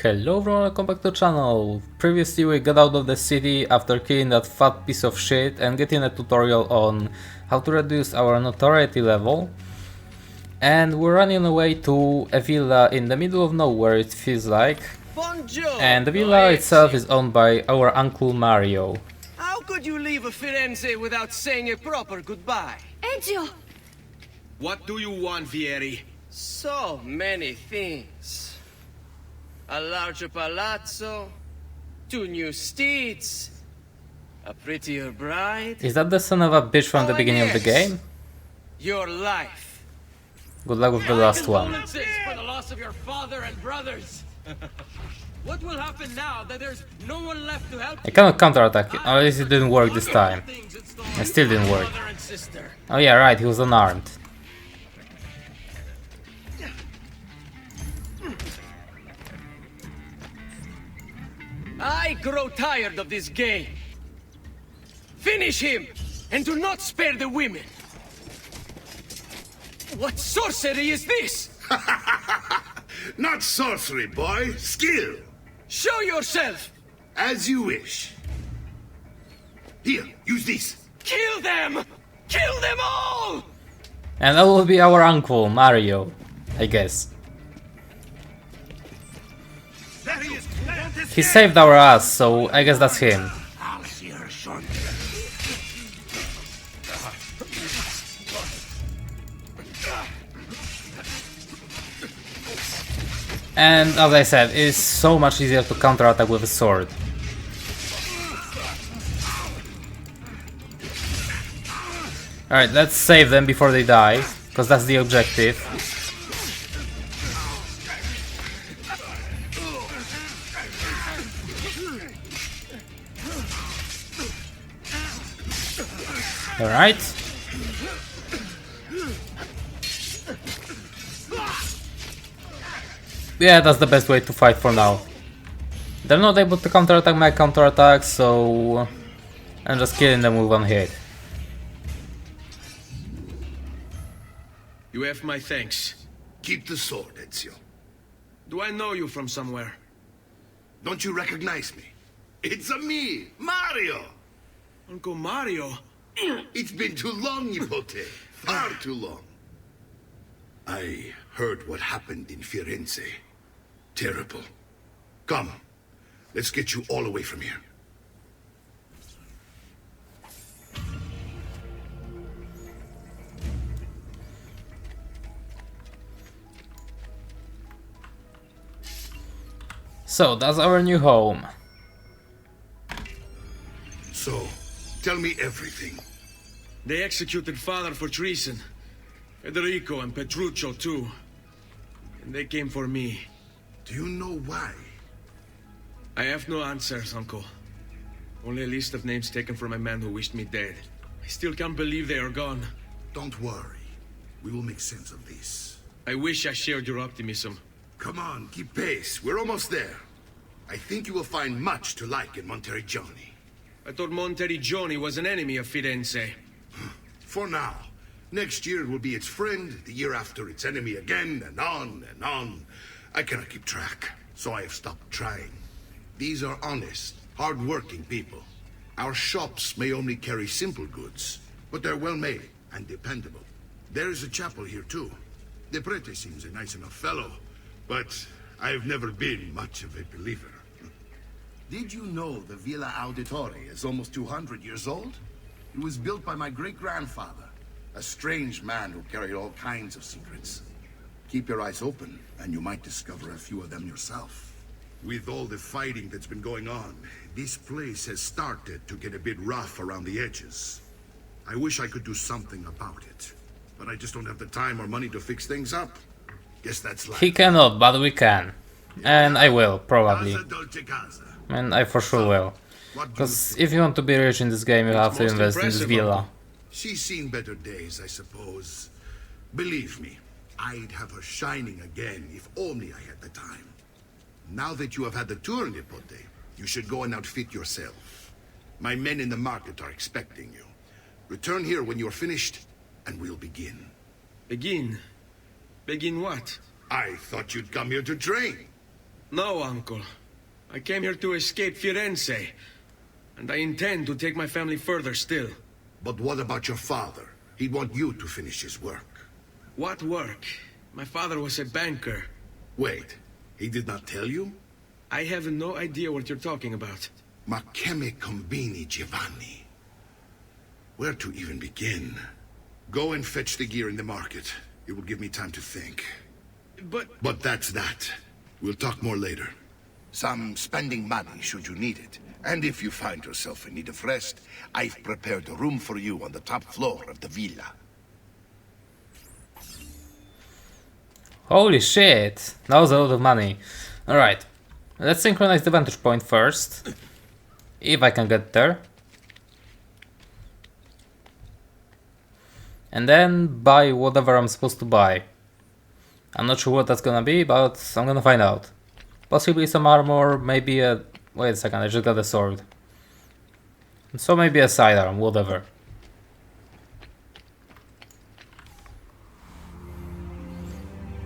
Hello everyone, welcome back to the channel. Previously we got out of the city after killing that fat piece of shit and getting a tutorial on how to reduce our notoriety level. And we're running away to a villa in the middle of nowhere, it feels like. Bonjour. And the villa itself is owned by our Uncle Mario. How could you leave a Firenze without saying a proper goodbye? Ezio! What do you want, Vieri? So many things. A larger palazzo, 2 new steeds, a prettier bride. Is that the son of a bitch from the beginning of the game? Your life. Good luck with the last one. Condolences for the loss of your father and brothers. What will happen now that there's no one left to help? I cannot counterattack it, or at least it didn't work this time. It still didn't work. Oh yeah, right, he was unarmed. I grow tired of this game. Finish him, and do not spare the women. What sorcery is this? Not sorcery, boy. Skill. Show yourself. As you wish. Here, use this. Kill them! Kill them all! And that will be our uncle, Mario, I guess. He saved our ass, so I guess that's him. And as I said, it's so much easier to counterattack with a sword. Alright, let's save them before they die, because that's the objective. Alright. Yeah, that's the best way to fight for now. They're not able to counterattack my counterattack, so I'm just killing them with one hit. You have my thanks. Keep the sword, Ezio. Do I know you from somewhere? Don't you recognize me? It's a me, Mario. Uncle Mario? It's been too long, Nipote. Far too long. I heard what happened in Firenze. Terrible. Come, let's get you all away from here. So, that's our new home. So, tell me everything. They executed father for treason. Federico and Petruccio too. And they came for me. Do you know why? I have no answers, Uncle. Only a list of names taken from a man who wished me dead. I still can't believe they are gone. Don't worry. We will make sense of this. I wish I shared your optimism. Come on, keep pace. We're almost there. I think you will find much to like in Monteriggioni. I thought Monteriggioni was an enemy of Firenze. For now. Next year it will be its friend, the year after its enemy again, and on and on. I cannot keep track, so I have stopped trying. These are honest, hard-working people. Our shops may only carry simple goods, but they're well-made and dependable. There is a chapel here too. The prete seems a nice enough fellow, but I have never been much of a believer. Did you know the Villa Auditore is almost 200 years old? It was built by my great-grandfather, a strange man who carried all kinds of secrets. Keep your eyes open, and you might discover a few of them yourself. With all the fighting that's been going on, this place has started to get a bit rough around the edges. I wish I could do something about it, but I just don't have the time or money to fix things up. Guess that's life. He cannot, but we can. And I will, probably. Casa Dolce Casa. And I for sure will. Because if you want to be rich in this game, you have to invest in this villa. She's seen better days, I suppose. Believe me, I'd have her shining again if only I had the time. Now that you have had the tour, Nipote, you should go and outfit yourself. My men in the market are expecting you. Return here when you're finished, and we'll begin. Begin? Begin what? I thought you'd come here to train. No, Uncle. I came here to escape Firenze, and I intend to take my family further still. But what about your father? He'd want you to finish his work. What work? My father was a banker. Wait, he did not tell you? I have no idea what you're talking about. Ma che me combini, Giovanni? Where to even begin? Go and fetch the gear in the market. It will give me time to think. But that's that. We'll talk more later. Some spending money should you need it. And if you find yourself in need of rest, I've prepared a room for you on the top floor of the villa. Holy shit, that was a lot of money. Alright, let's synchronize the vantage point first. If I can get there. And then buy whatever I'm supposed to buy. I'm not sure what that's gonna be, but I'm gonna find out. Possibly some armor, maybe a... Wait a second, I just got a sword. So maybe a sidearm, whatever.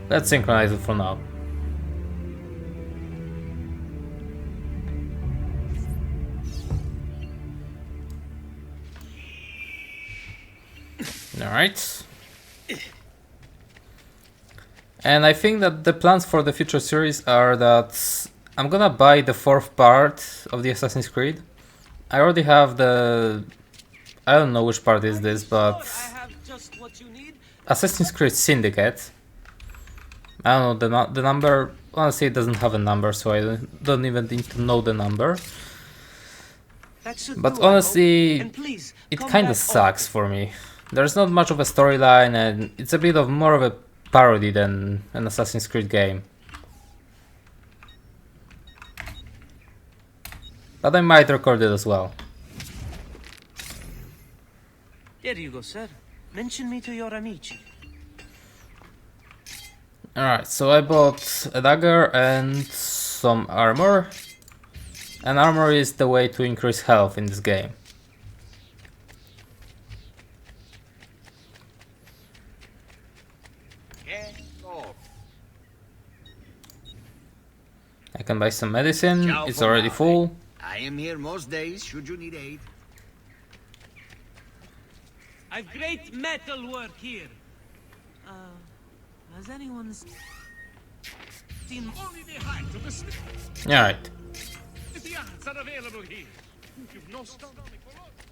Let's synchronize it for now. Alright. And I think that the plans for the future series are that I'm gonna buy the 4th part of the Assassin's Creed. I already have the... I don't know which part is this, but... Assassin's Creed Syndicate. I don't know the number. Honestly, it doesn't have a number, so I don't even need to know the number. But honestly, it kinda sucks for me. There's not much of a storyline, and it's a bit of more of a parody than an Assassin's Creed game. But I might record it as well. Here you go, sir. Mention me to your amici. Alright, so I bought a dagger and some armor. And armor is the way to increase health in this game. I can buy some medicine, it's already full. I am here most days, should you need aid. I've great metal work here. Has anyone seen only the height of the snake? Alright. The ants are available here. You've no astronomical order.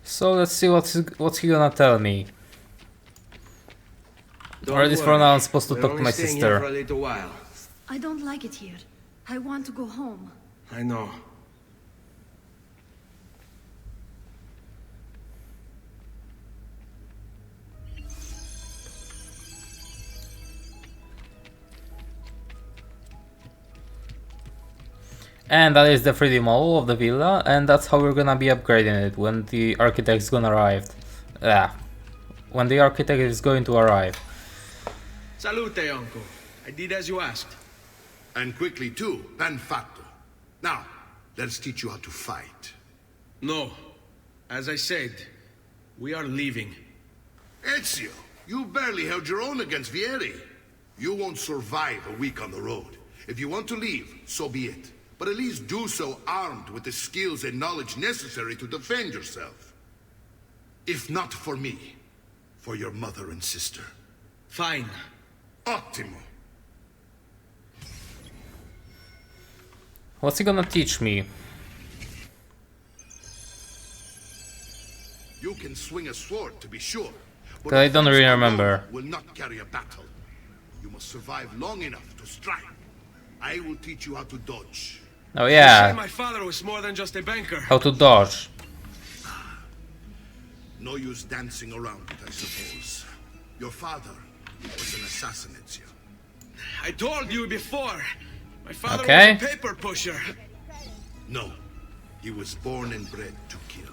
So let's see what's he gonna tell me. Or at least for now I'm supposed to talk to my sister. For a little while. I don't like it here. I want to go home. I know. And that is the 3D model of the villa, and that's how we're gonna be upgrading it when the architect is gonna arrive. When the architect is going to arrive. Salute, uncle. I did as you asked. And quickly too, ben fatto. Now, let's teach you how to fight. No. As I said, we are leaving. Ezio, you barely held your own against Vieri. You won't survive a week on the road. If you want to leave, so be it. But at least do so armed with the skills and knowledge necessary to defend yourself. If not for me, for your mother and sister. Fine. Ottimo. What's he gonna teach me? You can swing a sword, to be sure. But I don't really remember. Will not carry a battle. You must survive long enough to strike. I will teach you how to dodge. Oh You say yeah, my father was more than just a banker. how to dodge. No use dancing around it, I suppose. Your father was an assassin, Ezio. I told you before. My father Okay. was a paper pusher. No, he was born and bred to kill.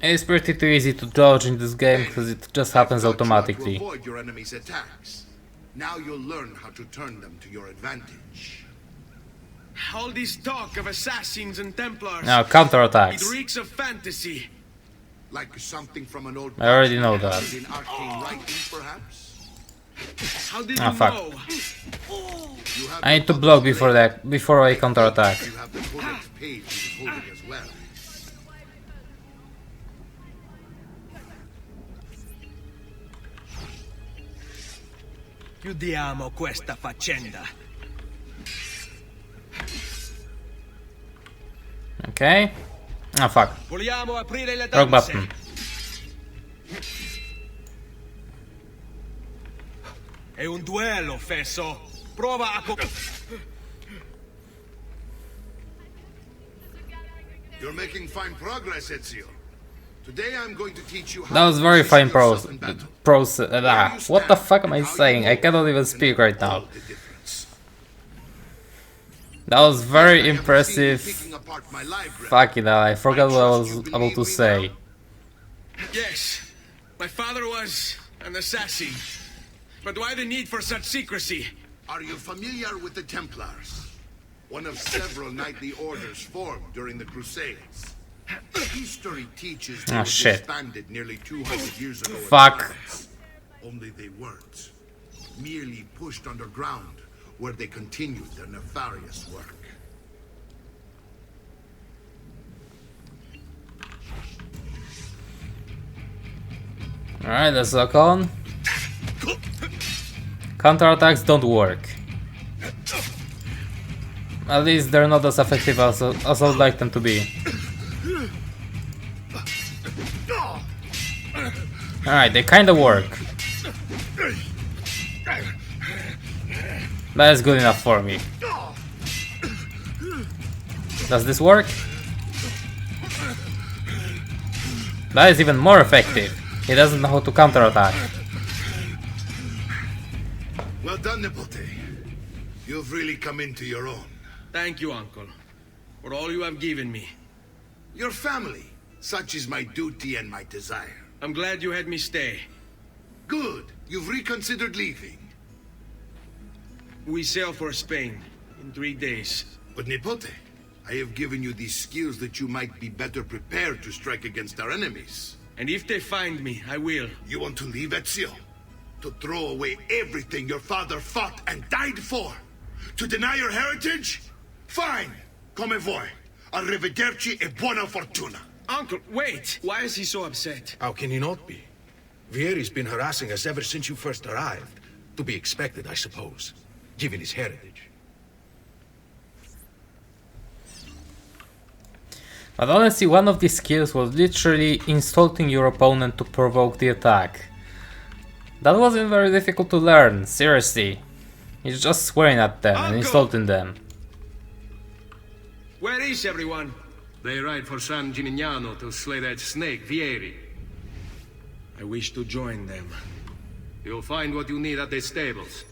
It's pretty too easy to dodge in this game because it just happens I've taught you how automatically. to avoid your enemy's attacks. Now you'll learn how to turn them to your advantage. All this talk of assassins and Templars. Now counterattacks. It reeks of fantasy. Like something from an old I already know that. in arcane writing, perhaps? How did Ah, you fuck. know? You have I need to the block codex before I counterattack. You have the codex page he was holding as well. Chiudiamo questa faccenda. Okay. Ah, fuck. Vogliamo aprire le Wrong danze. button. È un duello, fesso. Prova a You're making fine progress, Ezio. Today I'm going to teach you how That was to very position fine yourself in battle. what the fuck am I saying? I cannot even speak right now. The difference. That was very I have impressive. seen you picking apart my library. Fucking hell, I forgot what I was about to say. Yes, my father was an assassin. But why the need for such secrecy? Are you familiar with the Templars? One of several knightly orders formed during the Crusades. History teaches they Oh, were shit. disbanded nearly 200 years ago. in Fuck. France. Only they weren't. Merely pushed underground, where they continued their nefarious work. Alright, let's lock on. Counterattacks don't work. At least they're not as effective as I would like them to be. Alright, they kinda work. That is good enough for me. Does this work? That is even more effective. He doesn't know how to counterattack. Well done, Nipote. You've really come into your own. Thank you, Uncle, for all you have given me. Your family. Such is my duty and my desire. I'm glad you had me stay. Good. You've reconsidered leaving. We sail for Spain in 3 days. But Nipote, I have given you these skills that you might be better prepared to strike against our enemies. And if they find me, I will. You want to leave, Ezio? To throw away everything your father fought and died for? To deny your heritage? Fine. Come vuoi. Arrivederci e buona fortuna. Uncle, wait! Why is he so upset? How can he not be? Vieri's been harassing us ever since you first arrived. To be expected, I suppose, given his heritage. But honestly, one of these skills was literally insulting your opponent to provoke the attack. That wasn't very difficult to learn, seriously. It's just swearing at them and insulting them. Where is everyone? They ride for San Gimignano to slay that snake, Vieri. I wish to join them. You'll find what you need at the stables.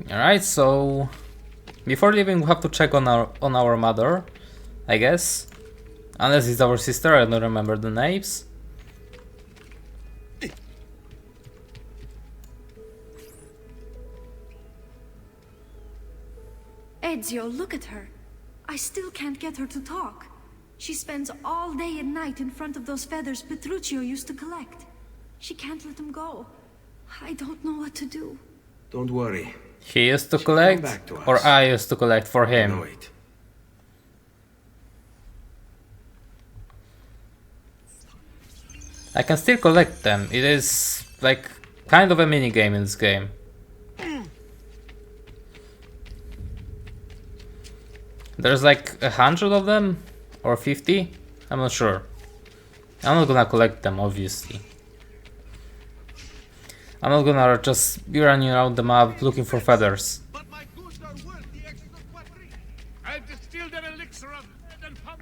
Alright, so before leaving we have to check on our mother, I guess. Unless it's our sister, I don't remember the names. Ezio, look at her. I still can't get her to talk. She spends all day and night in front of those feathers Petruccio used to collect. She can't let them go. I don't know what to do. Don't worry. He used to collect, back to us. or I used to collect for I him. know it. I can still collect them. It is like kind of a mini game in this game. There's like 100 of them or 50. I'm not sure. I'm not gonna collect them, obviously. I'm not gonna just be running around the map looking for feathers. But my goods are worth the extra quattrini. I've distilled an elixir of and pump.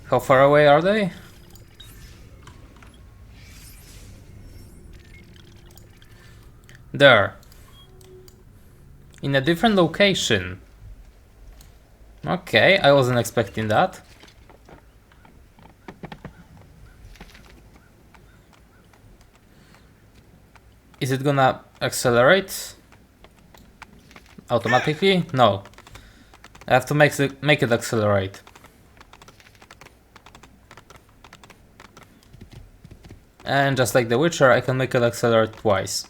How far away are they? There. In a different location. Okay, I wasn't expecting that. Is it gonna accelerate automatically? No. I have to make it accelerate. And just like The Witcher, I can make it accelerate twice.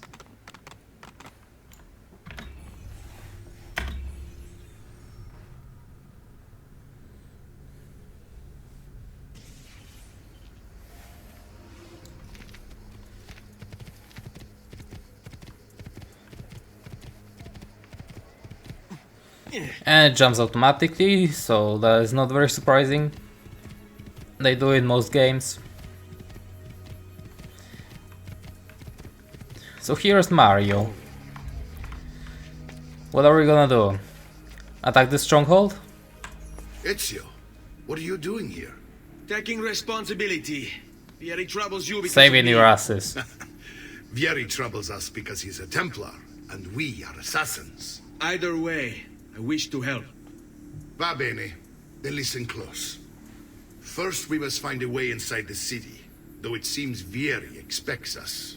And it jumps automatically, so that is not very surprising. They do it in most games. So here's Mario. What are we gonna do? Attack the stronghold? Ezio, what are you doing here? Taking responsibility. Vieri troubles you because Saving of me. your asses. Vieri troubles us because he's a Templar, and we are assassins. Either way, I wish to help. Va bene. Then listen close. First, we must find a way inside the city, though it seems Vieri expects us.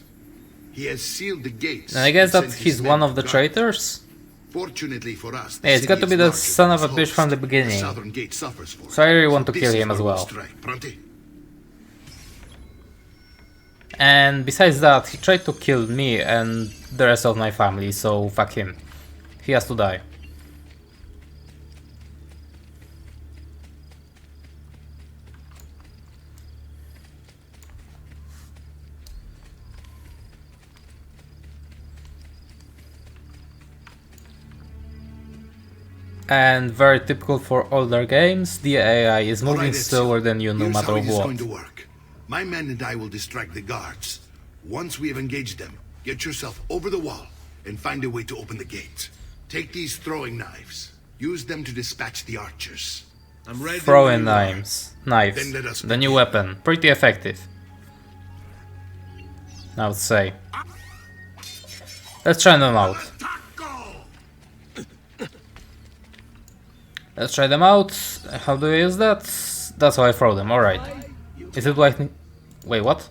He has sealed the gates. And I guess and that sent he's his one men of the to guard. traitors? Fortunately for us, Yeah, it's got to be the son of a bitch from the beginning. Southern gate suffers for it. So I really want to This kill is him as where we'll well. strike. Pronti? And besides that, he tried to kill me and the rest of my family, so fuck him. He has to die. And very typical for older games, the AI is moving Alright, slower Ezio. than you no Here's matter how it is what. going to work. My men and I will distract the guards. Once we have engaged them, get yourself over the wall and find a way to open the gate. Take these throwing knives. Use them to dispatch the archers. I'm ready. Throwing when you are. knives. Then let us The new begin. weapon. Pretty effective, I would say. Let's try them out. Let's try them out. How do I use that? That's how I throw them, alright. Is it like... Wait, what?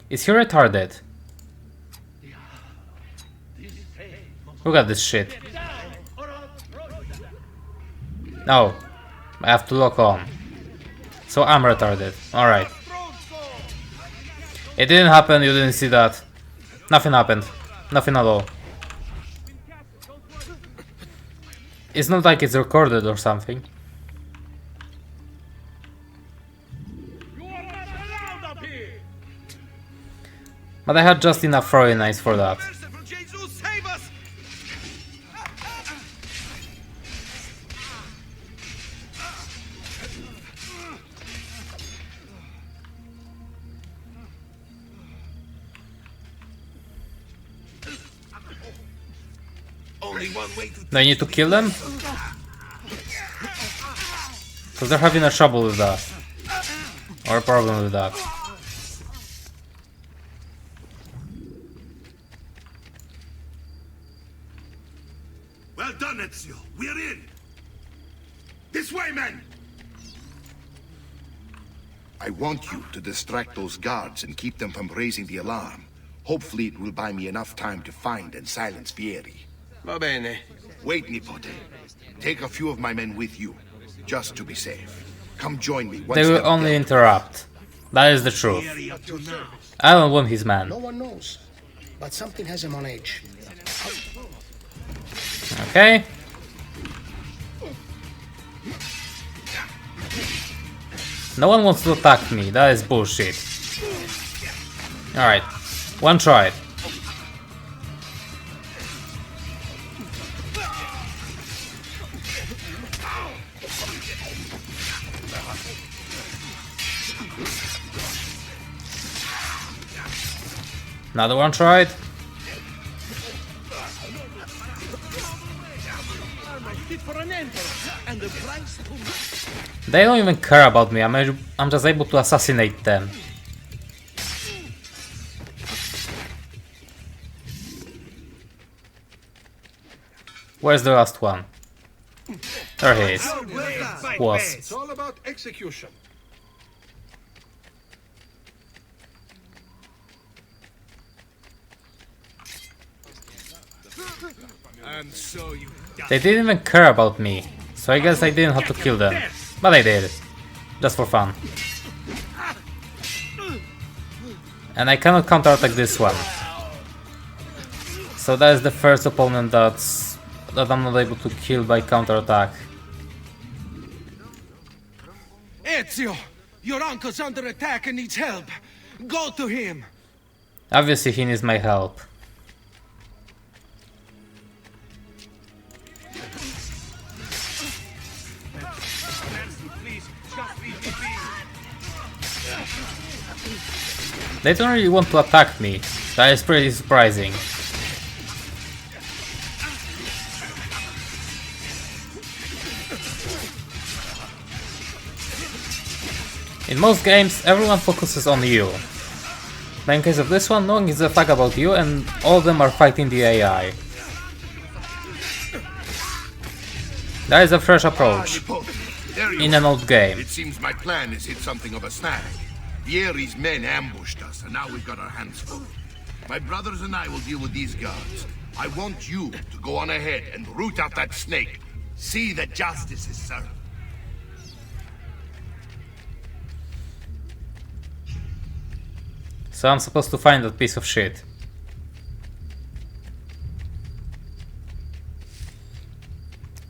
Is he retarded? Look at this shit. No, I have to lock on. So I'm retarded, alright. It didn't happen, you didn't see that. Nothing happened. Nothing at all. It's not like it's recorded or something. But I had just enough throwing knives for that. Only one way to... Do I need to kill them? Because they're having a trouble with that. Or a problem with that. Well done, Ezio. We're in. This way, men. I want you to distract those guards and keep them from raising the alarm. Hopefully it will buy me enough time to find and silence Vieri. Va bene. Wait, Nipote. Take a few of my men with you, just to be safe. Come join me. They will only interrupt. That is the truth. I don't want his man. No one knows, but something has him on edge. Okay. No one wants to attack me. That is bullshit. Alright. One try. Another one tried. They don't even care about me. I'm just able to assassinate them. Where's the last one? There he is. Was. It's all about execution. And so you They didn't even care about me, so I guess I didn't have to kill them. But I did. Just for fun. And I cannot counterattack this one. So that is the first opponent that I'm not able to kill by counterattack. Ezio! Your uncle's under attack and needs help. Go to him! Obviously he needs my help. They don't really want to attack me. That is pretty surprising. In most games, everyone focuses on you. But in case of this one, no one gives a fuck about you and all of them are fighting the AI. That is a fresh approach in an old game. It seems my plan has hit something of a snag. Vieri's men ambushed us, and now we've got our hands full. My brothers and I will deal with these guards. I want you to go on ahead and root out that snake. See that justice is served. So I'm supposed to find that piece of shit.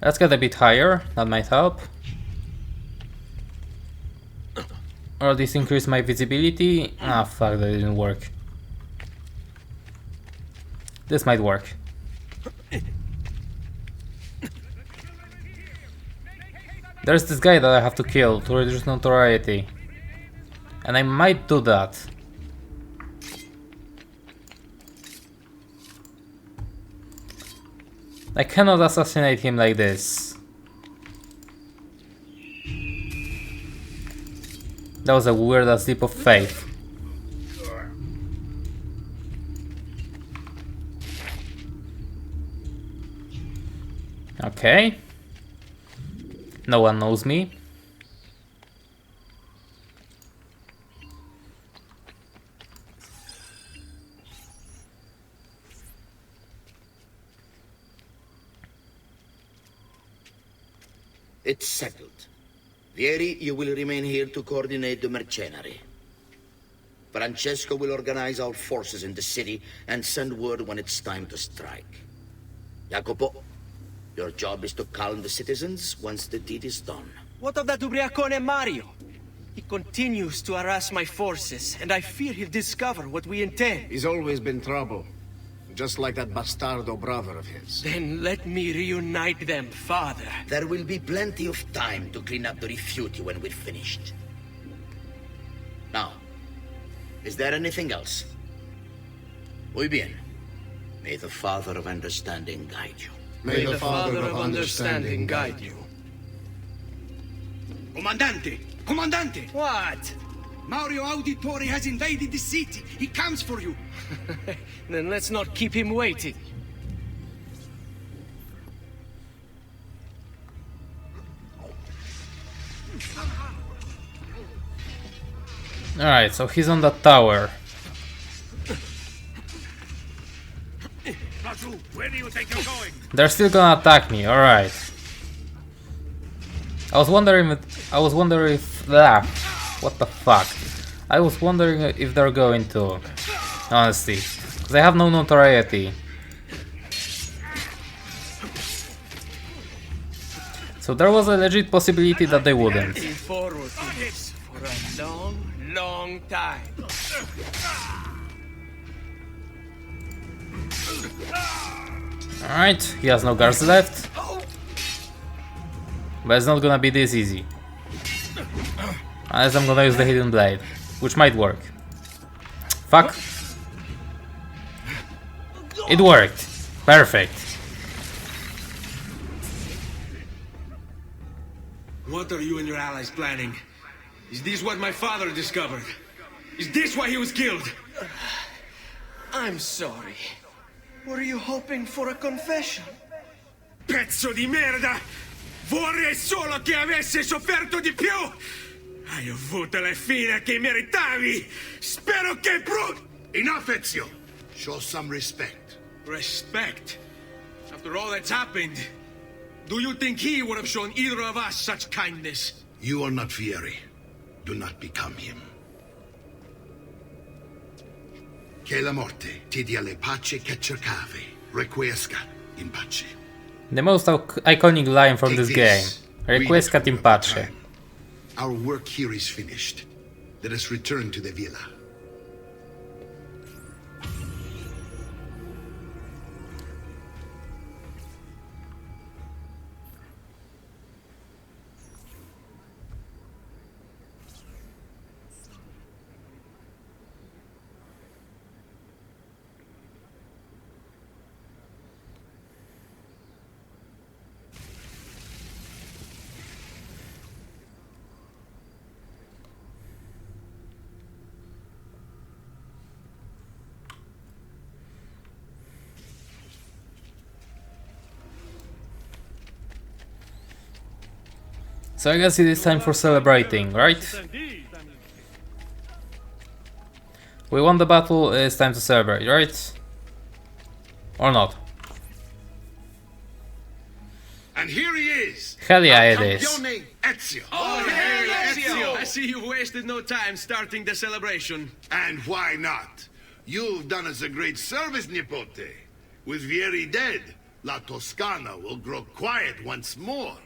Let's get a bit higher, that might help. Or at least increase my visibility. Ah, fuck, that didn't work. This might work. There's this guy that I have to kill to reduce notoriety. And I might do that. I cannot assassinate him like this. That was a weird ass leap of faith. Okay. No one knows me. It's settled. Vieri, you will remain here to coordinate the mercenary. Francesco will organize our forces in the city and send word when it's time to strike. Jacopo, your job is to calm the citizens once the deed is done. What of that ubriacone Mario? He continues to harass my forces, and I fear he'll discover what we intend. He's always been trouble. Just like that bastardo brother of his. Then let me reunite them, father. There will be plenty of time to clean up the refuge when we're finished. Now, is there anything else? Muy bien. May the Father of Understanding guide you. May the Father of Understanding guide you. Comandante! Comandante! What? Mario Auditore has invaded the city. He comes for you. Then let's not keep him waiting. Alright, so he's on that tower. Where do you think you're going? They're still gonna attack me, alright. I was wondering if what the fuck? I was wondering if they're going to, honestly, because I have no notoriety. So there was a legit possibility that they wouldn't. Looking forward to this for a long, long time. Alright, he has no guards left. But it's not gonna be this easy. Unless I'm gonna use the hidden blade, which might work. Fuck. It worked. Perfect. What are you and your allies planning? Is this what my father discovered? Is this why he was killed? I'm sorry. Were you hoping for a confession? Pezzo di merda! Vorrei solo che avesse sofferto di più! Hai avuto la fine che meritavi! Spero che Enough, Ezio! Show some respect. Respect? After all that's happened, do you think he would have shown either of us such kindness? You are not Vieri. Do not become him. Che la morte ti dia le pace che cercavi. Requiescat in pace. The most iconic line from Take this game. Read it Requiescat from in your pace. time. Our work here is finished. Let us return to the villa. So I guess it is time for celebrating, right? We won the battle, it's time to celebrate, right? Or not? And here he is! Hell yeah, it is. Campione Ezio! Oh, hey, Ezio! I see you wasted no time starting the celebration. And why not? You've done us a great service, Nipote. With Vieri dead, La Toscana will grow quiet once more.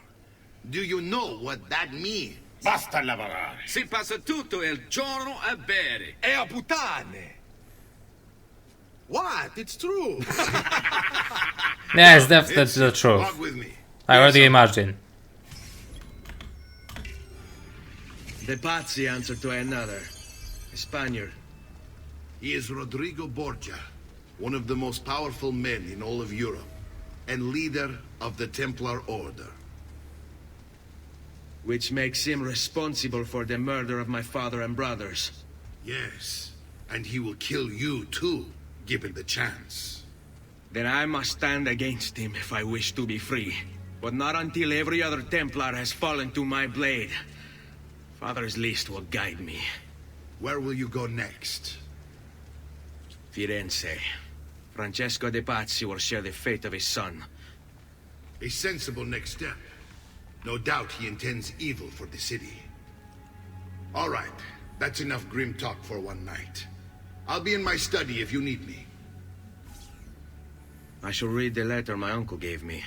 Do you know what that means? Basta lavorare. Si passa tutto il giorno a bere. E a puttane! What? It's true. Yes, that's the truth. Walk with me. I already imagined. The Pazzi answer to another. A Spaniard. He is Rodrigo Borgia, one of the most powerful men in all of Europe, and leader of the Templar Order. Which makes him responsible for the murder of my father and brothers. Yes, and he will kill you too, given the chance. Then I must stand against him if I wish to be free. But not until every other Templar has fallen to my blade. Father's list will guide me. Where will you go next? Firenze. Francesco de Pazzi will share the fate of his son. A sensible next step. No doubt he intends evil for the city. All right, that's enough grim talk for one night. I'll be in my study if you need me. I shall read the letter my uncle gave me.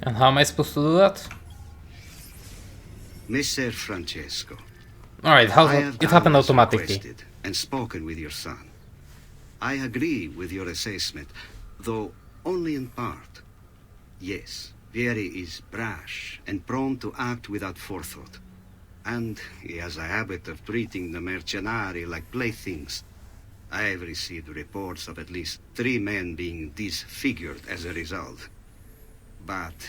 And how am I supposed to do that? Messer Francesco. Alright, it happened automatically. Requested and spoken with your son. I agree with your assessment, though only in part. Yes, Vieri is brash and prone to act without forethought. And he has a habit of treating the mercenari like playthings. I have received reports of at least 3 men being disfigured as a result. But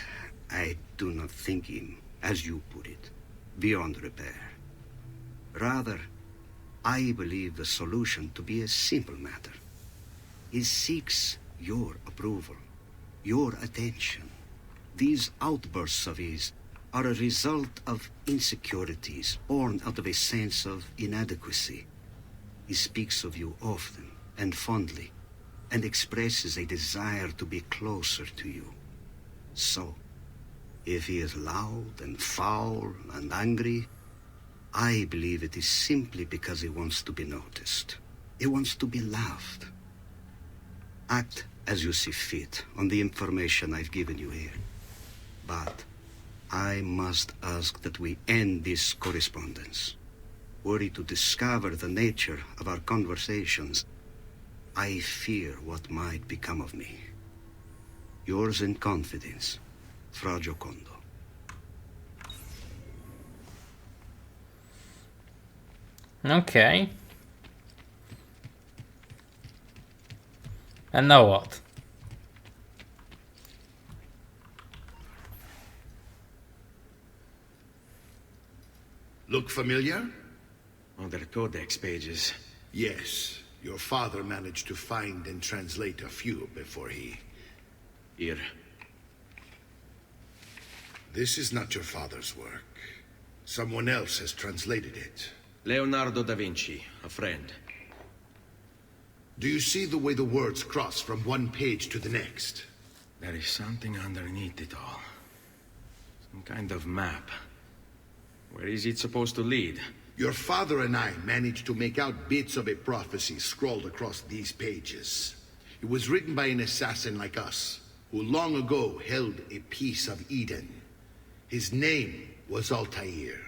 I do not think him, as you put it, beyond repair. Rather, I believe the solution to be a simple matter. He seeks your approval, your attention. These outbursts of his are a result of insecurities born out of a sense of inadequacy. He speaks of you often and fondly, and expresses a desire to be closer to you. So, if he is loud and foul and angry, I believe it is simply because he wants to be noticed. He wants to be loved. Act as you see fit on the information I've given you here. But I must ask that we end this correspondence. Were he to discover the nature of our conversations, I fear what might become of me. Yours in confidence, Fra Giocondo. Okay. And now what? Look familiar? Other codex pages. Yes. Your father managed to find and translate a few before he... Here. This is not your father's work. Someone else has translated it. Leonardo da Vinci, a friend. Do you see the way the words cross from one page to the next? There is something underneath it all. Some kind of map. Where is it supposed to lead? Your father and I managed to make out bits of a prophecy scrawled across these pages. It was written by an assassin like us, who long ago held a piece of Eden. His name was Altair.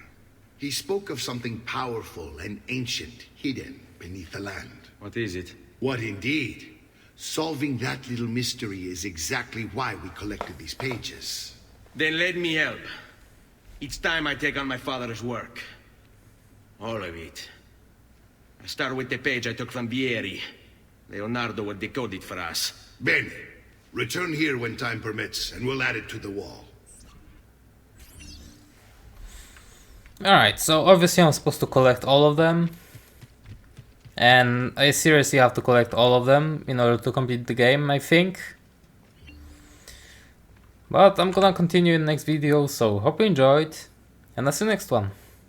He spoke of something powerful and ancient hidden beneath the land. What is it? What indeed? Solving that little mystery is exactly why we collected these pages. Then let me help. It's time I take on my father's work. All of it. I start with the page I took from Vieri. Leonardo will decode it for us. Bene. Return here when time permits, and we'll add it to the wall. Alright, so obviously I'm supposed to collect all of them. And I seriously have to collect all of them in order to complete the game, I think. But I'm gonna continue in the next video, so hope you enjoyed, and I'll see you next one.